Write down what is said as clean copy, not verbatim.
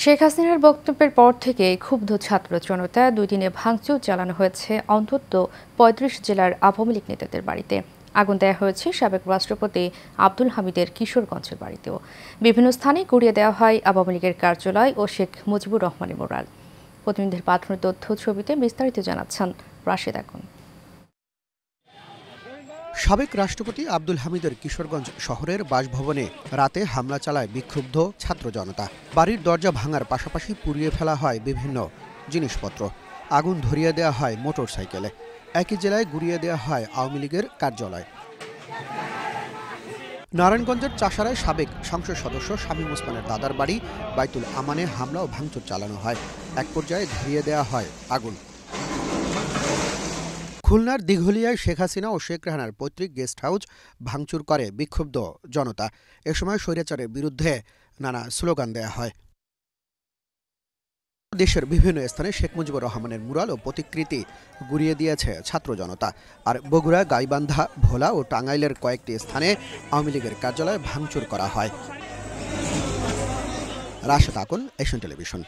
শেখ হাসিনার বক্তব্যের পর থেকে ক্ষুব্ধ ছাত্র জনতা 2 দিনে ভাঙচুর চালানো হয়েছে অন্তত 35 জেলার আওয়ামী লীগ নেতাদের বাড়িতে। আগুন দেওয়া হয়েছে সাবেক রাষ্ট্রপতি আব্দুল হামিদের কিশোরগঞ্জের বাড়িতেও। বিভিন্ন স্থানে গুড়িয়ে দেওয়া হয় আওয়ামী লীগের কার্যালয় ও শেখ মুজিবুর রহমানের মোরাল। প্রতিনিধির পাঠানো তথ্য ছবিতে বিস্তারিত জানাচ্ছেন রাশেদ আগুন। সাবেক রাষ্ট্রপতি আব্দুল হামিদের কিশোরগঞ্জ শহরের বাসভবনে রাতে হামলা চালায় বিক্ষুব্ধ ছাত্র জনতা। বাড়ির দরজা ভাঙার পাশাপাশি পুড়িয়ে ফেলা হয় বিভিন্ন জিনিসপত্র। আগুন ধরিয়ে দেওয়া হয় মোটরসাইকেলে। একই জেলায় গুড়িয়ে দেওয়া হয় আওয়ামী লীগের কার্যালয়। নারায়ণগঞ্জের চাষারায় সাবেক সংসদ সদস্য শামীম ওসমানের দাদার বাড়ি বাইতুল আমানে হামলা ও ভাঙচুর চালানো হয়। এক পর্যায়ে ধরিয়ে দেওয়া হয় আগুন। খুলনার দিঘলিয়ায় শেখ হাসিনা ও শেখ রেহানার পৈতৃক গেস্ট হাউস ভাঙচুর করে বিক্ষুব্ধ জনতা। এ সময় স্বৈরাচারের বিরুদ্ধে নানা স্লোগান দেয়া হয়। দেশের বিভিন্ন স্থানে শেখ মুজিবুর রহমানের মুরাল ও প্রতিকৃতি গুড়িয়ে দিয়েছে ছাত্র জনতা। আর বগুড়া, গাইবান্ধা, ভোলা ও টাঙ্গাইলের কয়েকটি স্থানে আওয়ামী লীগের কার্যালয় ভাঙচুর করা হয়। Rashed Akun, Asian television.